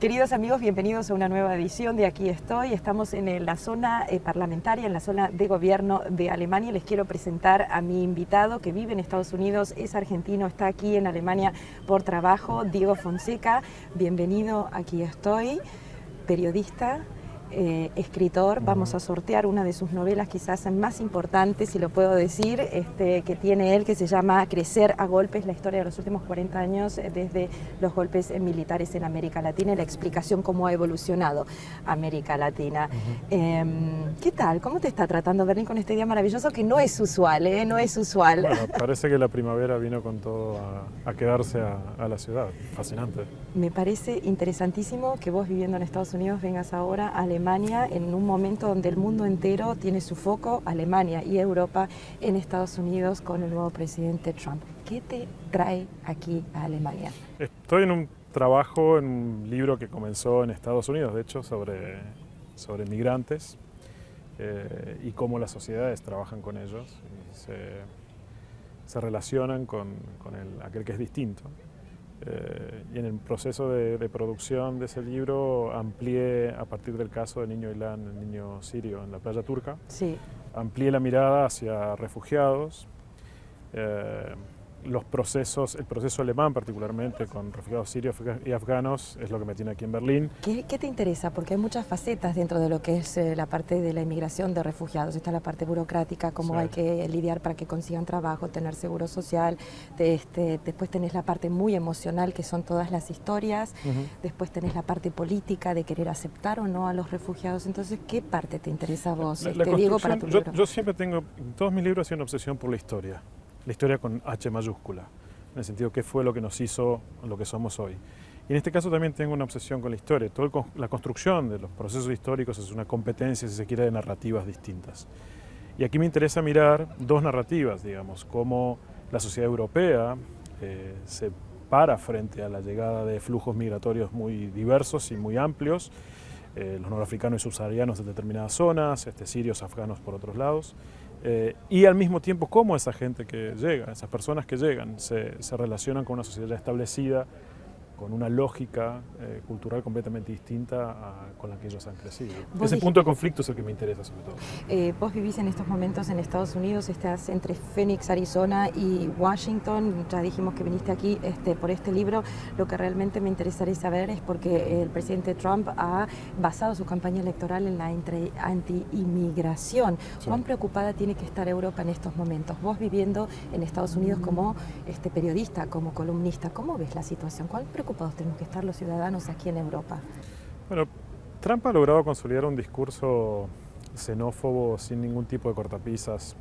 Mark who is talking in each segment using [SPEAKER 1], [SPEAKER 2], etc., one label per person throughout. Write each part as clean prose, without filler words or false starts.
[SPEAKER 1] Queridos amigos, bienvenidos a una nueva edición de Aquí Estoy. Estamos en la zona parlamentaria, en la zona de gobierno de Alemania. Les quiero presentar a mi invitado que vive en Estados Unidos, es argentino, está aquí en Alemania por trabajo, Diego Fonseca. Bienvenido, Aquí Estoy, periodista. Escritor. Vamos a sortear una de sus novelas quizás más importantes, si lo puedo decir, que tiene él, que se llama Crecer a golpes, la historia de los últimos 40 años desde los golpes militares en América Latina y la explicación cómo ha evolucionado América Latina. ¿Qué tal? ¿Cómo te está tratando Berlín con este día maravilloso que no es usual, no es usual?
[SPEAKER 2] Bueno, parece que la primavera vino con todo a quedarse a la ciudad. Fascinante.
[SPEAKER 1] Me parece interesantísimo que vos viviendo en Estados Unidos vengas ahora a Alemania en un momento donde el mundo entero tiene su foco, Alemania y Europa, en Estados Unidos con el nuevo presidente Trump. ¿Qué te trae aquí a Alemania?
[SPEAKER 2] Estoy en un trabajo, en un libro que comenzó en Estados Unidos, de hecho, sobre migrantes y cómo las sociedades trabajan con ellos y se relacionan con aquel que es distinto. Y en el proceso de producción de ese libro amplié, a partir del caso del niño Ilan, el niño sirio en la playa turca,
[SPEAKER 1] sí,
[SPEAKER 2] amplié la mirada hacia refugiados, el proceso alemán particularmente con refugiados sirios y afganos es lo que me tiene aquí en Berlín.
[SPEAKER 1] ¿Qué te interesa? Porque hay muchas facetas dentro de lo que es la parte de la inmigración de refugiados. Está la parte burocrática, cómo
[SPEAKER 2] Sí.
[SPEAKER 1] hay que lidiar para que consigan trabajo, tener seguro social. Después tenés la parte muy emocional, que son todas las historias. Después tenés la parte política, de querer aceptar o no a los refugiados. Entonces, ¿qué parte te interesa a vos, Diego, para tu libro?
[SPEAKER 2] Yo siempre tengo, en todos mis libros, una obsesión por la historia con H mayúscula, en el sentido qué fue lo que nos hizo lo que somos hoy. Y en este caso también tengo una obsesión con la historia. La construcción de los procesos históricos es una competencia, si se quiere, de narrativas distintas. Y aquí me interesa mirar dos narrativas, digamos, cómo la sociedad europea se para frente a la llegada de flujos migratorios muy diversos y muy amplios, los norafricanos y subsaharianos de determinadas zonas, sirios, afganos por otros lados, y al mismo tiempo cómo esa gente que llega, esas personas que llegan, se relacionan con una sociedad ya establecida, con una lógica cultural completamente distinta con la que ellos han crecido. Ese punto de conflicto es el que me interesa sobre todo.
[SPEAKER 1] Vos vivís en estos momentos en Estados Unidos, estás entre Phoenix, Arizona y Washington. Ya dijimos que viniste aquí por este libro. Lo que realmente me interesaría saber es porque el presidente Trump ha basado su campaña electoral en la anti-inmigración.
[SPEAKER 2] Sí.
[SPEAKER 1] ¿Cuán preocupada tiene que estar Europa en estos momentos? Vos viviendo en Estados Unidos como periodista, como columnista, ¿cómo ves la situación? ¿Cuán preocupados tenemos que estar los ciudadanos aquí en Europa?
[SPEAKER 2] Bueno, Trump ha logrado consolidar un discurso xenófobo sin ningún tipo de cortapisas,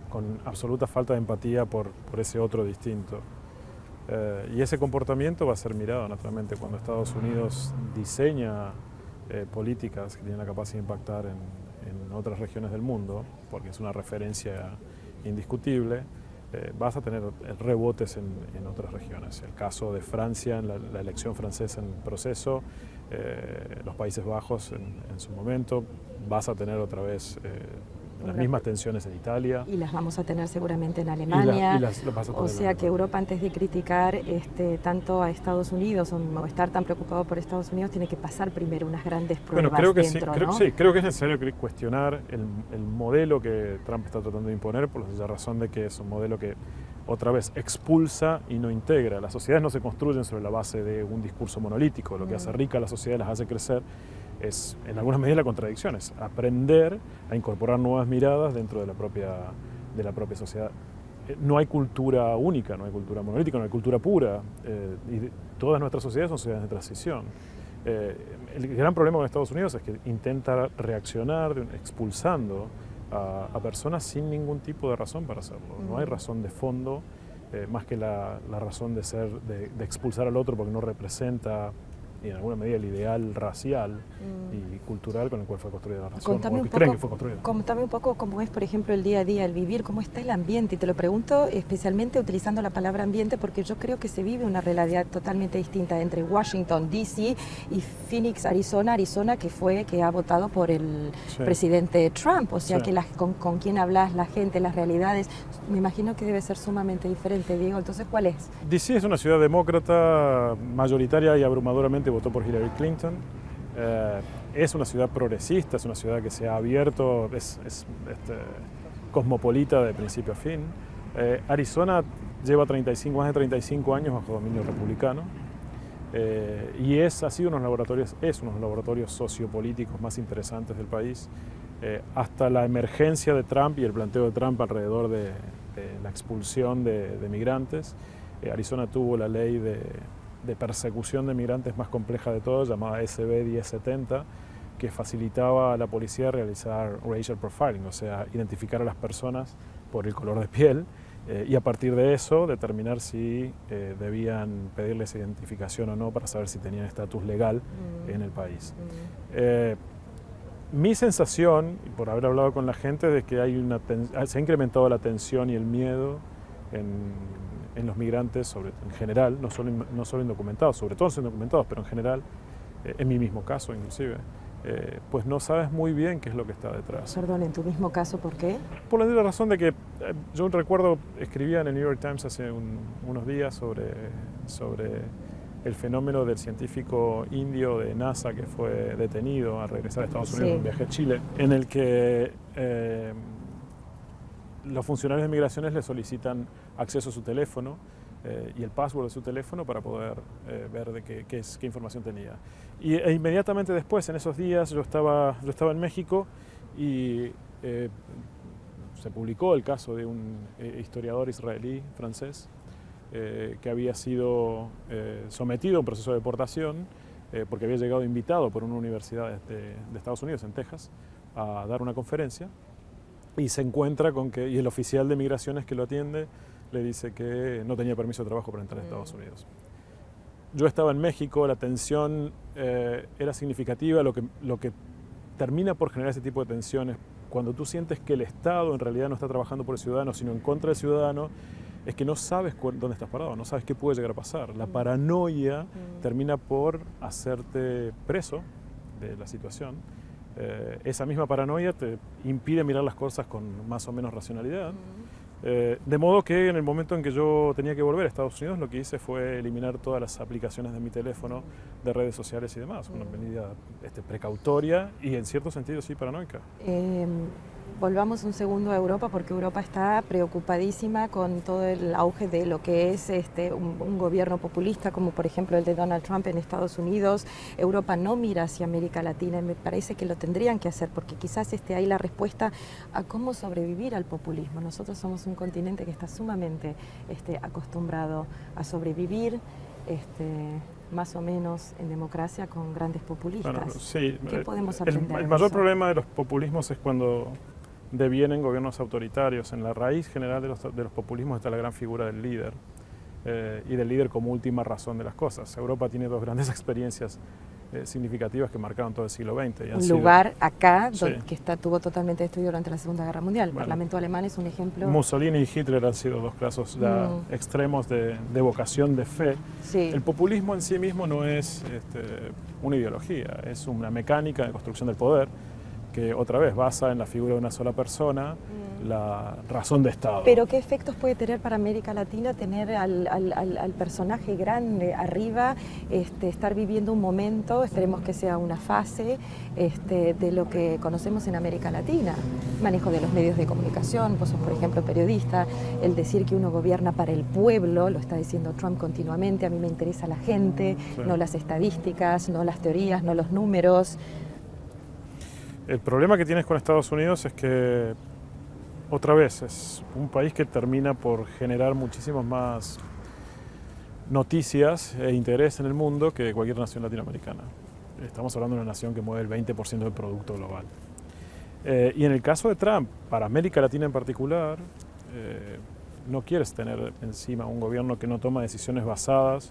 [SPEAKER 2] con absoluta falta de empatía por ese otro distinto. Y ese comportamiento va a ser mirado naturalmente cuando Estados Unidos diseña políticas que tienen la capacidad de impactar en otras regiones del mundo, porque es una referencia indiscutible. Vas a tener rebotes en otras regiones. El caso de Francia, en la elección francesa en proceso, los Países Bajos en su momento, vas a tener otra vez las mismas tensiones en Italia.
[SPEAKER 1] Y las vamos a tener seguramente en Alemania. O sea que Europa, antes de criticar tanto a Estados Unidos o estar tan preocupado por Estados Unidos, tiene que pasar primero unas grandes pruebas.
[SPEAKER 2] Bueno, creo que
[SPEAKER 1] dentro,
[SPEAKER 2] sí,
[SPEAKER 1] ¿no?
[SPEAKER 2] creo que es necesario cuestionar el modelo que Trump está tratando de imponer, por la razón de que es un modelo que otra vez expulsa y no integra. Las sociedades no se construyen sobre la base de un discurso monolítico. Lo que hace rica a las sociedades, las hace crecer, es en alguna medida la contradicción, es aprender a incorporar nuevas miradas dentro de la propia sociedad. No hay cultura única, no hay cultura monolítica, no hay cultura pura, y todas nuestras sociedades son sociedades de transición. El gran problema con Estados Unidos es que intenta reaccionar expulsando a personas sin ningún tipo de razón para hacerlo. No hay razón de fondo, más que la razón de expulsar al otro porque no representa y en alguna medida el ideal racial y cultural con el cual fue construida la nación,
[SPEAKER 1] Contame
[SPEAKER 2] o
[SPEAKER 1] un
[SPEAKER 2] que creen
[SPEAKER 1] poco,
[SPEAKER 2] que fue construida.
[SPEAKER 1] contame un poco cómo es, por ejemplo, el día a día, el vivir, cómo está el ambiente. Y te lo pregunto especialmente utilizando la palabra ambiente porque yo creo que se vive una realidad totalmente distinta entre Washington, D.C. y Phoenix, Arizona, que ha votado por el presidente Trump. O sea,
[SPEAKER 2] Sí.
[SPEAKER 1] que con quién hablas, la gente, las realidades, me imagino que debe ser sumamente diferente, Diego. Entonces, ¿cuál es?
[SPEAKER 2] D.C. es una ciudad demócrata mayoritaria y abrumadoramente mayoritariamente votó por Hillary Clinton. Es una ciudad progresista, es una ciudad que se ha abierto, es cosmopolita de principio a fin. Arizona lleva más de 35 años bajo dominio republicano y ha sido uno de los laboratorios sociopolíticos más interesantes del país. Hasta la emergencia de Trump y el planteo de Trump alrededor de la expulsión de migrantes, Arizona tuvo la ley de persecución de migrantes más compleja de todas, llamada SB 1070, que facilitaba a la policía realizar racial profiling, o sea, identificar a las personas por el color de piel y a partir de eso determinar si debían pedirles identificación o no para saber si tenían estatus legal en el país. Mi sensación, por haber hablado con la gente, es que se ha incrementado la tensión y el miedo en los migrantes, en general, no solo indocumentados, sobre todo los indocumentados, pero en general, en mi mismo caso inclusive, pues no sabes muy bien qué es lo que está detrás.
[SPEAKER 1] Perdón, en tu mismo caso, ¿por qué?
[SPEAKER 2] Por la razón de que yo recuerdo, escribía en el New York Times hace unos días sobre el fenómeno del científico indio de NASA que fue detenido al regresar a Estados Unidos en un viaje a Chile, en el que los funcionarios de migraciones le solicitan acceso a su teléfono y el password de su teléfono para poder ver qué información tenía. E inmediatamente después, en esos días, yo estaba en México y se publicó el caso de un historiador israelí, francés, que había sido sometido a un proceso de deportación porque había llegado invitado por una universidad de Estados Unidos, en Texas, a dar una conferencia y se encuentra con que el oficial de migraciones que lo atiende le dice que no tenía permiso de trabajo para entrar a Estados Unidos. Yo estaba en México, la tensión era significativa, lo que termina por generar ese tipo de tensiones, cuando tú sientes que el Estado en realidad no está trabajando por el ciudadano, sino en contra del ciudadano, es que no sabes dónde estás parado, no sabes qué puede llegar a pasar. La paranoia termina por hacerte preso de la situación. Esa misma paranoia te impide mirar las cosas con más o menos racionalidad. De modo que en el momento en que yo tenía que volver a Estados Unidos, lo que hice fue eliminar todas las aplicaciones de mi teléfono, de redes sociales y demás. Una medida precautoria y en cierto sentido sí paranoica.
[SPEAKER 1] Volvamos un segundo a Europa, porque Europa está preocupadísima con todo el auge de lo que es un gobierno populista, como por ejemplo el de Donald Trump en Estados Unidos. Europa no mira hacia América Latina y me parece que lo tendrían que hacer, porque quizás ahí la respuesta a cómo sobrevivir al populismo. Nosotros somos un continente que está sumamente acostumbrado a sobrevivir más o menos en democracia con grandes populistas.
[SPEAKER 2] Bueno, sí,
[SPEAKER 1] ¿Qué podemos aprender?
[SPEAKER 2] El mayor problema de los populismos es cuando devienen gobiernos autoritarios. En la raíz general de los populismos está la gran figura del líder y del líder como última razón de las cosas. Europa tiene dos grandes experiencias significativas que marcaron todo el siglo XX.
[SPEAKER 1] Un lugar acá que tuvo totalmente destruido durante la Segunda Guerra Mundial. El Parlamento alemán es un ejemplo.
[SPEAKER 2] Mussolini y Hitler han sido dos casos ya extremos de vocación de fe.
[SPEAKER 1] Sí.
[SPEAKER 2] El populismo en sí mismo no es una ideología, es una mecánica de construcción del poder que otra vez basa en la figura de una sola persona, la razón de Estado.
[SPEAKER 1] Pero ¿qué efectos puede tener para América Latina tener al personaje grande arriba, estar viviendo un momento, esperemos que sea una fase, de lo que conocemos en América Latina? Manejo de los medios de comunicación, vos sos por ejemplo periodista, el decir que uno gobierna para el pueblo, lo está diciendo Trump continuamente, a mí me interesa la gente, no las estadísticas, no las teorías, no los números.
[SPEAKER 2] El problema que tienes con Estados Unidos es que, otra vez, es un país que termina por generar muchísimas más noticias e interés en el mundo que cualquier nación latinoamericana. Estamos hablando de una nación que mueve el 20% del producto global. Y en el caso de Trump, para América Latina en particular, no quieres tener encima un gobierno que no toma decisiones basadas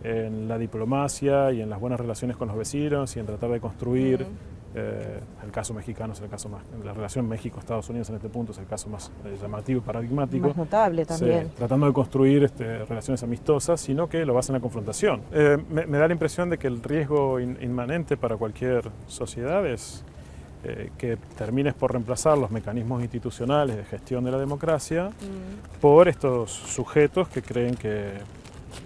[SPEAKER 2] en la diplomacia y en las buenas relaciones con los vecinos y en tratar de construir. El caso mexicano es el caso más, la relación México-Estados Unidos en este punto es el caso más llamativo y paradigmático.
[SPEAKER 1] Más notable también.
[SPEAKER 2] Sí, tratando de construir relaciones amistosas, sino que lo basan en la confrontación. Me da la impresión de que el riesgo inmanente para cualquier sociedad es que termines por reemplazar los mecanismos institucionales de gestión de la democracia por estos sujetos que creen que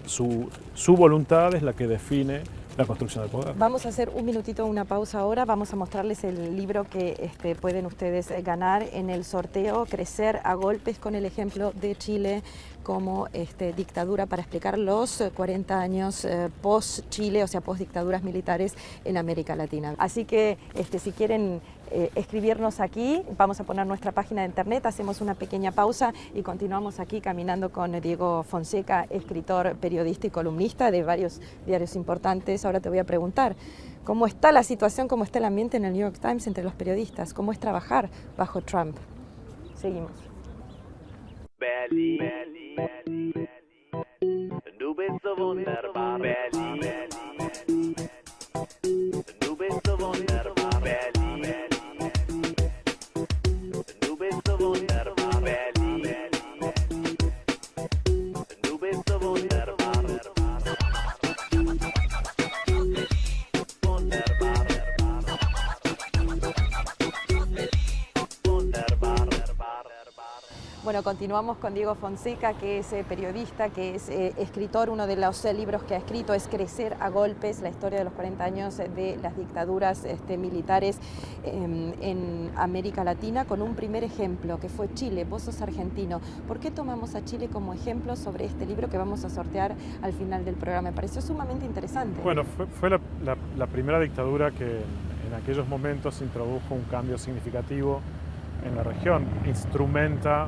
[SPEAKER 2] su voluntad es la que define la construcción del poder.
[SPEAKER 1] Vamos a hacer un minutito, una pausa ahora. Vamos a mostrarles el libro que pueden ustedes ganar en el sorteo Crecer a Golpes, con el ejemplo de Chile como dictadura, para explicar los 40 años post-Chile, o sea, post-dictaduras militares en América Latina. Así que si quieren escribirnos aquí, vamos a poner nuestra página de internet, hacemos una pequeña pausa y continuamos aquí caminando con Diego Fonseca, escritor, periodista y columnista de varios diarios importantes. Ahora te voy a preguntar, ¿cómo está la situación, cómo está el ambiente en el New York Times entre los periodistas? ¿Cómo es trabajar bajo Trump? Seguimos.
[SPEAKER 3] Berlin, du bist so wunderbar, Berlin, du bist so wunderbar, Berlin, du bist so wunderbar, Berlin, du bist so wunderbar, wunderbar, wunderbar.
[SPEAKER 1] Bueno, continuamos con Diego Fonseca, que es periodista, que es escritor. Uno de los libros que ha escrito es Crecer a Golpes, la historia de los 40 años de las dictaduras militares en América Latina, con un primer ejemplo, que fue Chile. Vos sos argentino. ¿Por qué tomamos a Chile como ejemplo sobre este libro que vamos a sortear al final del programa? Me pareció sumamente interesante.
[SPEAKER 2] Bueno, fue la primera dictadura que en aquellos momentos introdujo un cambio significativo en la región. Instrumenta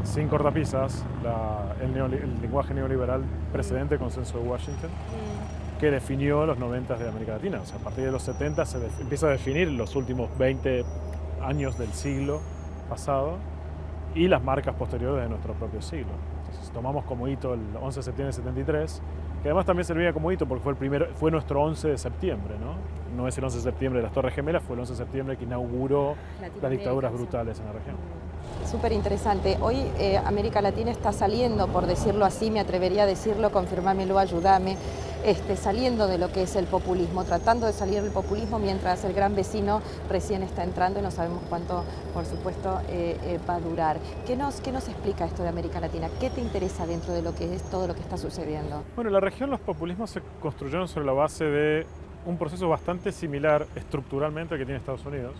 [SPEAKER 2] sin cortapisas el lenguaje neoliberal precedente consenso de Washington, que definió los 90 de América Latina. O sea, a partir de los 70 se empieza a definir los últimos 20 años del siglo pasado y las marcas posteriores de nuestro propio siglo. Entonces tomamos como hito el 11 de septiembre de 73, que además también servía como hito porque fue nuestro 11 de septiembre, ¿no? No es el 11 de septiembre de las Torres Gemelas, fue el 11 de septiembre que inauguró las dictaduras brutales en la región.
[SPEAKER 1] Súper interesante. Hoy América Latina está saliendo, por decirlo así, me atrevería a decirlo, confirmámelo, ayúdame, saliendo de lo que es el populismo, tratando de salir del populismo mientras el gran vecino recién está entrando y no sabemos cuánto, por supuesto, va a durar. ¿Qué nos explica esto de América Latina? ¿Qué te interesa dentro de lo que es todo lo que está sucediendo?
[SPEAKER 2] Bueno, en la región los populismos se construyeron sobre la base de un proceso bastante similar estructuralmente al que tiene Estados Unidos,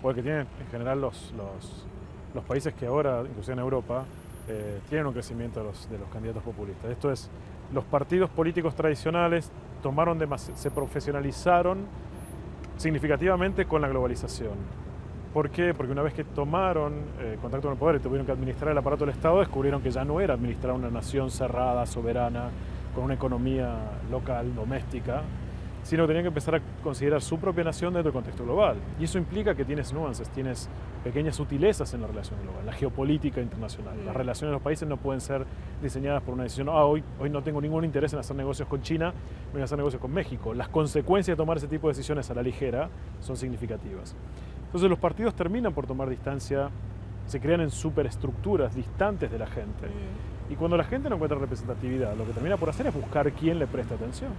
[SPEAKER 2] o el que tienen en general los países que ahora, inclusive en Europa, tienen un crecimiento de los candidatos populistas. Esto es, los partidos políticos tradicionales se profesionalizaron significativamente con la globalización. ¿Por qué? Porque una vez que tomaron contacto con el poder y tuvieron que administrar el aparato del Estado, descubrieron que ya no era administrar una nación cerrada, soberana, con una economía local, doméstica, sino que tenían que empezar a considerar su propia nación dentro del contexto global. Y eso implica que tienes nuances, tienes pequeñas sutilezas en la relación global, la geopolítica internacional. Las relaciones de los países no pueden ser diseñadas por una decisión, hoy no tengo ningún interés en hacer negocios con China, voy a hacer negocios con México. Las consecuencias de tomar ese tipo de decisiones a la ligera son significativas. Entonces los partidos terminan por tomar distancia, se crean en superestructuras distantes de la gente. Y cuando la gente no encuentra representatividad, lo que termina por hacer es buscar quién le preste atención.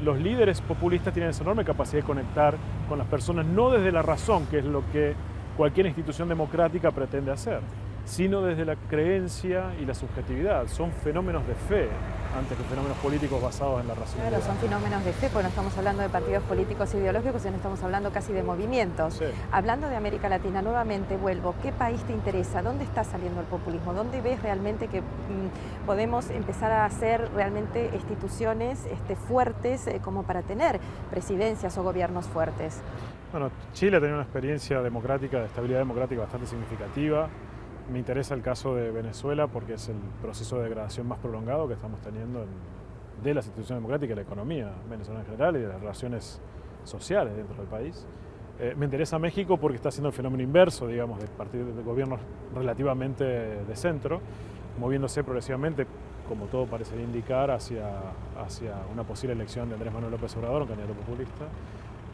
[SPEAKER 2] Los líderes populistas tienen esa enorme capacidad de conectar con las personas, no desde la razón, que es lo que cualquier institución democrática pretende hacer, sino desde la creencia y la subjetividad. Son fenómenos de fe antes que fenómenos políticos basados en la racionalidad.
[SPEAKER 1] Claro, son fenómenos de fe, porque no estamos hablando de partidos políticos ideológicos, sino estamos hablando casi de movimientos.
[SPEAKER 2] Sí.
[SPEAKER 1] Hablando de América Latina, nuevamente vuelvo, ¿qué país te interesa? ¿Dónde está saliendo el populismo? ¿Dónde ves realmente que podemos empezar a hacer realmente instituciones fuertes como para tener presidencias o gobiernos fuertes?
[SPEAKER 2] Bueno, Chile ha tenido una experiencia democrática, de estabilidad democrática bastante significativa. Me interesa el caso de Venezuela porque es el proceso de degradación más prolongado que estamos teniendo de las instituciones democráticas y la economía venezolana en general y de las relaciones sociales dentro del país. Me interesa México porque está haciendo el fenómeno inverso, digamos, de partidos de gobiernos relativamente de centro, moviéndose progresivamente, como todo parecería indicar, hacia una posible elección de Andrés Manuel López Obrador, un candidato populista.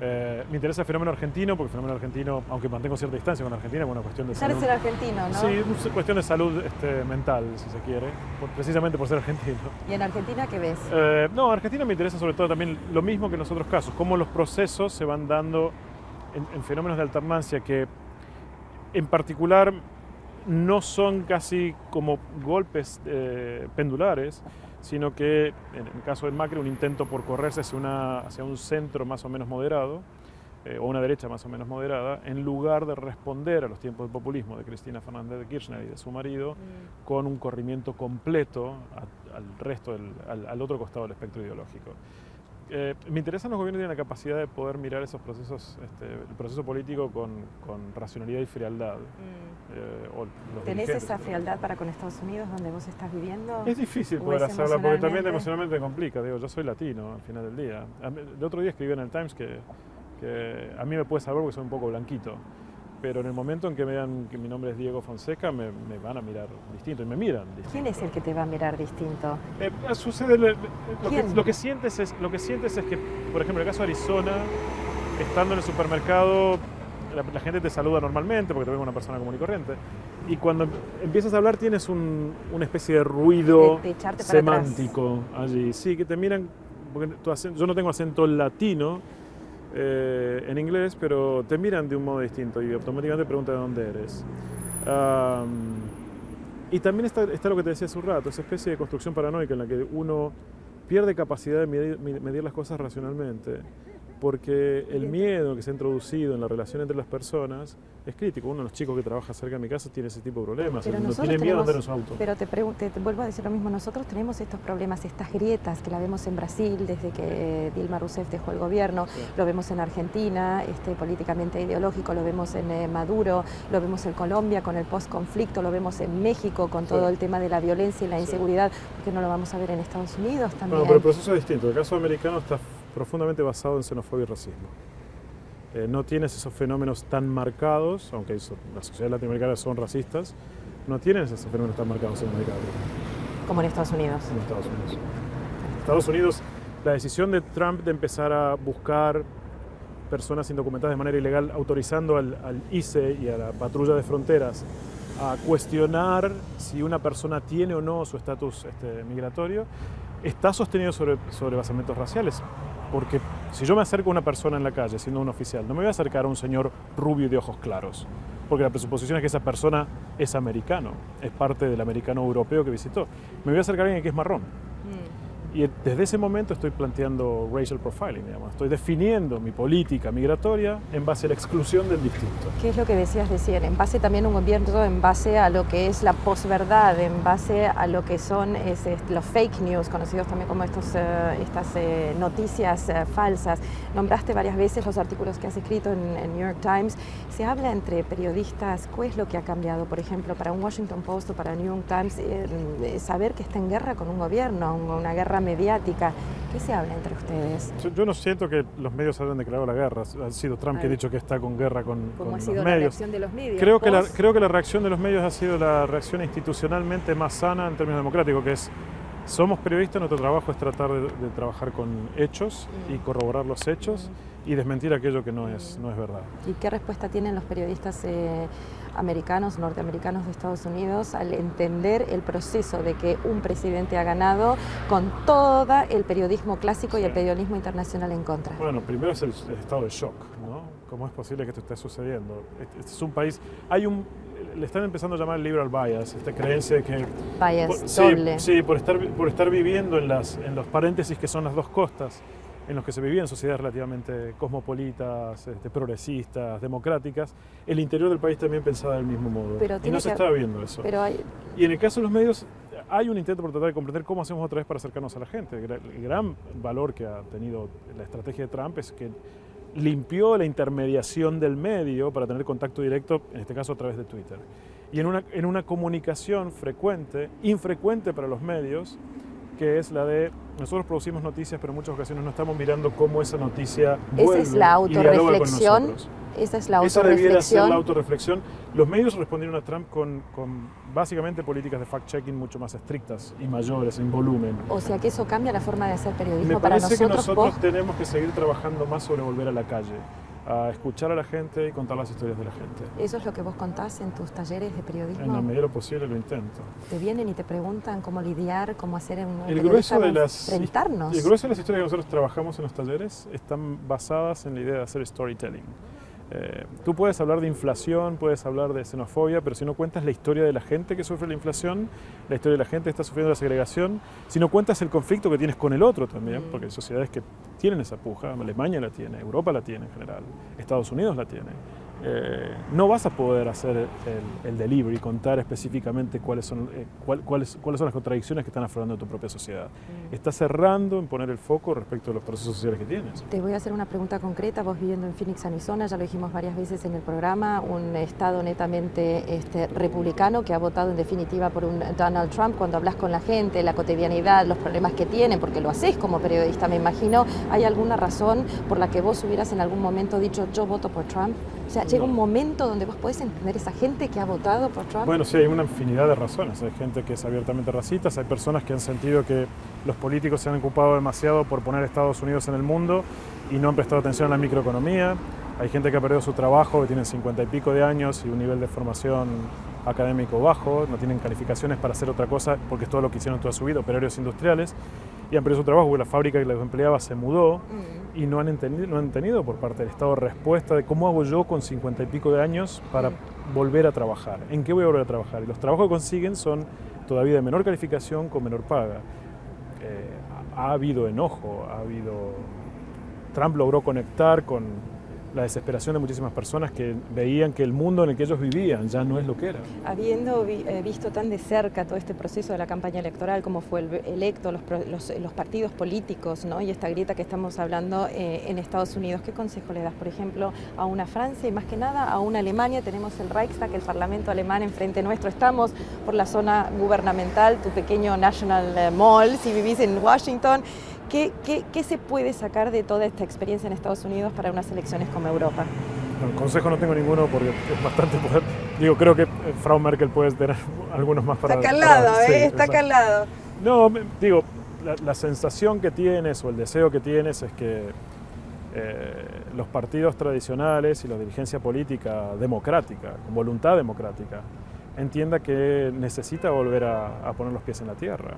[SPEAKER 2] Me interesa el fenómeno argentino, porque el fenómeno argentino, aunque mantengo cierta distancia con Argentina, es una cuestión de salud.
[SPEAKER 1] Ser argentino, ¿no?
[SPEAKER 2] Sí, es una cuestión de salud mental, si se quiere, precisamente por ser argentino.
[SPEAKER 1] ¿Y en Argentina qué ves?
[SPEAKER 2] No, Argentina me interesa sobre todo también lo mismo que en los otros casos, cómo los procesos se van dando en fenómenos de alternancia que, en particular, no son casi como golpes pendulares, sino que en el caso de Macri un intento por correrse hacia un centro más o menos moderado, o una derecha más o menos moderada, en lugar de responder a los tiempos del populismo de Cristina Fernández de Kirchner y de su marido, con un corrimiento completo al otro costado del espectro ideológico. Me interesan los gobiernos que tienen la capacidad de poder mirar esos procesos, el proceso político con racionalidad y frialdad.
[SPEAKER 1] ¿Tenés esa frialdad para con Estados Unidos, donde vos estás viviendo?
[SPEAKER 2] Es difícil poder hacerla, porque también emocionalmente complica. Digo, yo soy latino al final del día. El otro día escribí en el Times que a mí me puede salvar porque soy un poco blanquito, pero en el momento en que vean que mi nombre es Diego Fonseca me van a mirar distinto y me miran distinto.
[SPEAKER 1] ¿Quién es el que te va a mirar distinto?
[SPEAKER 2] Sucede lo que sientes es que, por ejemplo, en el caso de Arizona, estando en el supermercado, la gente te saluda normalmente porque te ve como una persona común y corriente, y cuando empiezas a hablar tienes una especie de ruido
[SPEAKER 1] de echarte para
[SPEAKER 2] semántico allí. Sí, que te miran, porque yo no tengo acento latino en inglés, pero te miran de un modo distinto y automáticamente preguntan de dónde eres. Y también está lo que te decía hace un rato, esa especie de construcción paranoica en la que uno pierde capacidad de medir las cosas racionalmente, porque el miedo que se ha introducido en la relación entre las personas es crítico. Uno de los chicos que trabaja cerca de mi casa tiene ese tipo de problemas, no tiene miedo de andar en su auto.
[SPEAKER 1] Pero te vuelvo a decir lo mismo, nosotros tenemos estos problemas, estas grietas que la vemos en Brasil desde que Dilma Rousseff dejó el gobierno, sí. Lo vemos en Argentina, políticamente ideológico, lo vemos en Maduro, lo vemos en Colombia con el post-conflicto, lo vemos en México con todo el tema de la violencia y la inseguridad, porque no lo vamos a ver en Estados Unidos también.
[SPEAKER 2] Bueno, pero el proceso es distinto, el caso americano está profundamente basado en xenofobia y racismo. No tienes esos fenómenos tan marcados, aunque las sociedades latinoamericanas son racistas, no tienen esos fenómenos tan marcados en América Latina.
[SPEAKER 1] Como en Estados Unidos.
[SPEAKER 2] En Estados Unidos. Estados Unidos, la decisión de Trump de empezar a buscar personas indocumentadas de manera ilegal, autorizando al ICE y a la patrulla de fronteras a cuestionar si una persona tiene o no su estatus migratorio, está sostenido sobre basamentos raciales. Porque si yo me acerco a una persona en la calle siendo un oficial, no me voy a acercar a un señor rubio y de ojos claros, porque la presuposición es que esa persona es americano, es parte del americano europeo que visitó. Me voy a acercar a alguien que es marrón. Y desde ese momento estoy planteando racial profiling, digamos. Estoy definiendo mi política migratoria en base a la exclusión del distinto.
[SPEAKER 1] ¿Qué es lo que decías recién? En base también a un gobierno, en base a lo que es la posverdad, en base a lo que son los fake news, conocidos también como estas noticias falsas. Nombraste varias veces los artículos que has escrito en New York Times. Se habla entre periodistas, ¿qué es lo que ha cambiado? Por ejemplo, para un Washington Post o para New York Times, saber que está en guerra con un gobierno, una guerra mediática. ¿Qué se habla entre ustedes?
[SPEAKER 2] Yo no siento que los medios hayan declarado la guerra. Ha sido Trump que ha dicho que está con guerra con los medios. ¿Cómo ha sido la
[SPEAKER 1] reacción de los medios?
[SPEAKER 2] Creo que la reacción de los medios ha sido la reacción institucionalmente más sana en términos democráticos, que es: somos periodistas, nuestro trabajo es tratar de trabajar con hechos y corroborar los hechos y desmentir aquello que no es verdad.
[SPEAKER 1] ¿Y qué respuesta tienen los periodistas norteamericanos de Estados Unidos al entender el proceso de que un presidente ha ganado con todo el periodismo clásico y el periodismo internacional en contra?
[SPEAKER 2] Bueno, primero es el estado de shock, ¿no? ¿Cómo es posible que esto esté sucediendo? Este es un país... le están empezando a llamar liberal bias, esta creencia de que...
[SPEAKER 1] Bias doble.
[SPEAKER 2] Sí, por estar viviendo en los paréntesis que son las dos costas, en los que se vivían sociedades relativamente cosmopolitas, progresistas, democráticas, el interior del país también pensaba del mismo modo. Y no se está viendo eso. Y en el caso de los medios, hay un intento por tratar de comprender cómo hacemos otra vez para acercarnos a la gente. El gran valor que ha tenido la estrategia de Trump es que limpió la intermediación del medio para tener contacto directo, en este caso a través de Twitter. Y en una comunicación infrecuente para los medios, que es la de: nosotros producimos noticias, pero en muchas ocasiones no estamos mirando cómo esa noticia vuelve.
[SPEAKER 1] Esa es la autorreflexión.
[SPEAKER 2] Esa debiera ser la autorreflexión. Los medios respondieron a Trump con básicamente políticas de fact-checking mucho más estrictas y mayores en volumen.
[SPEAKER 1] O sea que eso cambia la forma de hacer periodismo
[SPEAKER 2] para
[SPEAKER 1] nosotros.
[SPEAKER 2] Me parece que nosotros tenemos que seguir trabajando más sobre volver a la calle, a escuchar a la gente y contar las historias de la gente.
[SPEAKER 1] ¿Eso es lo que vos contás en tus talleres de periodismo?
[SPEAKER 2] En la medida de lo posible lo intento.
[SPEAKER 1] ¿Te vienen y te preguntan cómo lidiar, cómo hacer
[SPEAKER 2] el grueso de
[SPEAKER 1] enfrentarnos?
[SPEAKER 2] El grueso de las historias que nosotros trabajamos en los talleres están basadas en la idea de hacer storytelling. Tú puedes hablar de inflación, puedes hablar de xenofobia, pero si no cuentas la historia de la gente que sufre la inflación, la historia de la gente que está sufriendo la segregación, si no cuentas el conflicto que tienes con el otro también, porque hay sociedades que tienen esa puja, Alemania la tiene, Europa la tiene en general, Estados Unidos la tiene. No vas a poder hacer el delivery, contar específicamente cuáles son las contradicciones que están afrontando tu propia sociedad. Estás cerrando en poner el foco respecto a los procesos sociales que tienes.
[SPEAKER 1] Te voy a hacer una pregunta concreta. Vos viviendo en Phoenix, Arizona, ya lo dijimos varias veces en el programa, un estado netamente republicano que ha votado en definitiva por un Donald Trump. Cuando hablas con la gente, la cotidianidad, los problemas que tienen, porque lo haces como periodista, me imagino, ¿hay alguna razón por la que vos hubieras en algún momento dicho yo voto por Trump? O sea, llega un momento donde vos podés entender esa gente que ha votado por Trump.
[SPEAKER 2] Bueno, sí, hay una infinidad de razones. Hay gente que es abiertamente racista, hay personas que han sentido que los políticos se han ocupado demasiado por poner a Estados Unidos en el mundo y no han prestado atención a la microeconomía. Hay gente que ha perdido su trabajo, que tienen 50 y pico de años y un nivel de formación académico bajo, no tienen calificaciones para hacer otra cosa porque es todo lo que hicieron toda su vida, operarios industriales, y han perdido su trabajo porque la fábrica que los empleaba se mudó y no han tenido por parte del Estado respuesta de cómo hago yo con 50 y pico de años para volver a trabajar, en qué voy a volver a trabajar. Y los trabajos que consiguen son todavía de menor calificación con menor paga. Ha habido enojo, Trump logró conectar con la desesperación de muchísimas personas que veían que el mundo en el que ellos vivían ya no es lo que era.
[SPEAKER 1] Habiendo visto tan de cerca todo este proceso de la campaña electoral, cómo fue electo, los partidos políticos, ¿no? Y esta grieta que estamos hablando en Estados Unidos, ¿qué consejo le das, por ejemplo, a una Francia y más que nada a una Alemania? Tenemos el Reichstag, el Parlamento alemán enfrente nuestro, estamos por la zona gubernamental, tu pequeño National Mall, si vivís en Washington. ¿Qué se puede sacar de toda esta experiencia en Estados Unidos para unas elecciones como Europa?
[SPEAKER 2] Bueno, consejo no tengo ninguno porque es bastante poder. Digo, creo que Frau Merkel puede tener algunos más para...
[SPEAKER 1] Está calado,
[SPEAKER 2] sí,
[SPEAKER 1] está calado.
[SPEAKER 2] No, digo, la sensación que tienes o el deseo que tienes es que los partidos tradicionales y la dirigencia política democrática, con voluntad democrática, entienda que necesita volver a poner los pies en la tierra.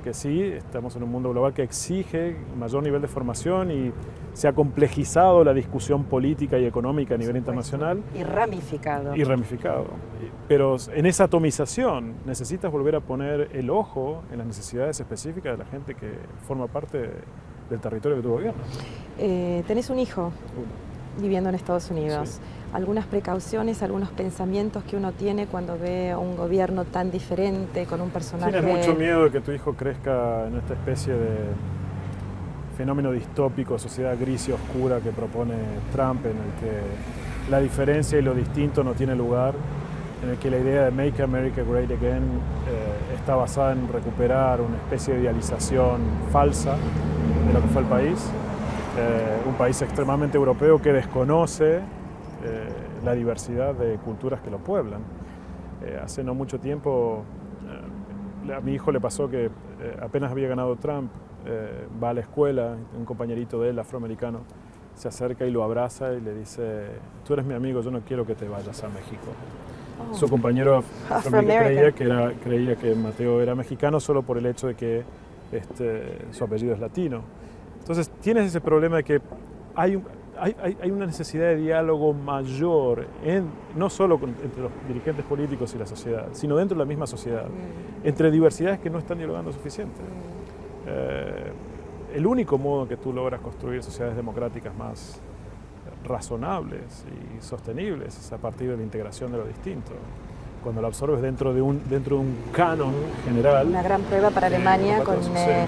[SPEAKER 2] Que sí, estamos en un mundo global que exige mayor nivel de formación y se ha complejizado la discusión política y económica a nivel internacional.
[SPEAKER 1] Y ramificado.
[SPEAKER 2] Pero en esa atomización necesitas volver a poner el ojo en las necesidades específicas de la gente que forma parte del territorio que tú gobiernas.
[SPEAKER 1] Tenés un hijo viviendo en Estados Unidos.
[SPEAKER 2] Sí.
[SPEAKER 1] Algunas precauciones, algunos pensamientos que uno tiene cuando ve a un gobierno tan diferente, con un personaje...
[SPEAKER 2] ¿Tienes mucho miedo de que tu hijo crezca en esta especie de fenómeno distópico, sociedad gris y oscura que propone Trump, en el que la diferencia y lo distinto no tiene lugar, en el que la idea de Make America Great Again está basada en recuperar una especie de idealización falsa de lo que fue el país? Un país extremadamente europeo que desconoce la diversidad de culturas que lo pueblan. Hace no mucho tiempo a mi hijo le pasó que apenas había ganado Trump, va a la escuela, un compañerito de él, afroamericano, se acerca y lo abraza y le dice: tú eres mi amigo, yo no quiero que te vayas a México. Oh. Su compañero creía que Mateo era mexicano solo por el hecho de que su apellido es latino. Entonces tienes ese problema de que hay una necesidad de diálogo mayor, no solo entre los dirigentes políticos y la sociedad, sino dentro de la misma sociedad, entre diversidades que no están dialogando suficiente. El único modo que tú logras construir sociedades democráticas más razonables y sostenibles es a partir de la integración de lo distinto. Cuando lo absorbes dentro de un canon general.
[SPEAKER 1] Una gran prueba para Alemania con el 1,5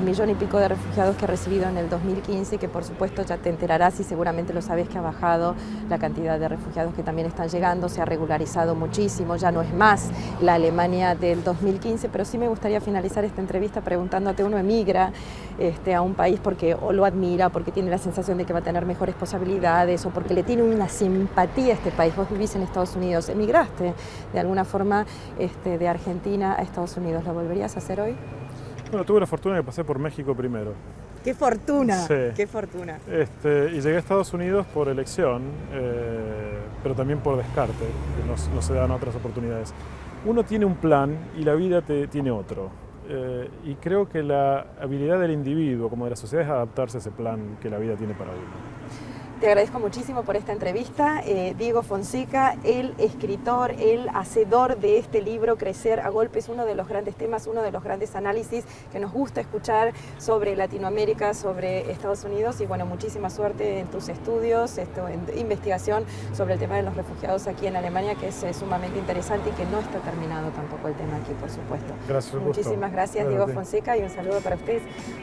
[SPEAKER 1] millones de refugiados que ha recibido en el 2015, que por supuesto ya te enterarás y seguramente lo sabes que ha bajado la cantidad de refugiados que también están llegando, se ha regularizado muchísimo, ya no es más la Alemania del 2015, pero sí me gustaría finalizar esta entrevista preguntándote: uno emigra a un país porque o lo admira, porque tiene la sensación de que va a tener mejores posibilidades o porque le tiene una simpatía a este país. Vos vivís en Estados Unidos, emigraste de alguna forma de Argentina a Estados Unidos. ¿Lo volverías a hacer hoy?
[SPEAKER 2] Bueno, tuve la fortuna de pasar por México primero.
[SPEAKER 1] ¡Qué fortuna!
[SPEAKER 2] Sí.
[SPEAKER 1] ¡Qué fortuna!
[SPEAKER 2] Y llegué a Estados Unidos por elección, pero también por descarte, que no se dan otras oportunidades. Uno tiene un plan y la vida tiene otro. Y creo que la habilidad del individuo, como de la sociedad, es adaptarse a ese plan que la vida tiene para uno.
[SPEAKER 1] Te agradezco muchísimo por esta entrevista. Diego Fonseca, el escritor, el hacedor de este libro, Crecer a Golpes, uno de los grandes temas, uno de los grandes análisis que nos gusta escuchar sobre Latinoamérica, sobre Estados Unidos, y bueno, muchísima suerte en tus estudios, en investigación sobre el tema de los refugiados aquí en Alemania, que es sumamente interesante y que no está terminado tampoco el tema aquí, por supuesto.
[SPEAKER 2] Gracias.
[SPEAKER 1] Muchísimas gracias, Diego Fonseca, y un saludo para ustedes,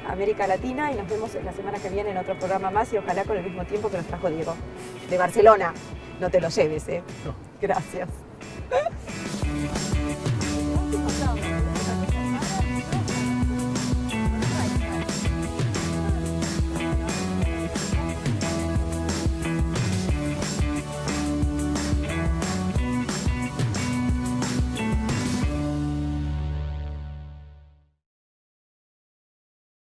[SPEAKER 1] América Latina, y nos vemos la semana que viene en otro programa más, y ojalá con el mismo tiempo que nos trajo Diego de Barcelona. No te lo lleves, ¿eh? No. Gracias.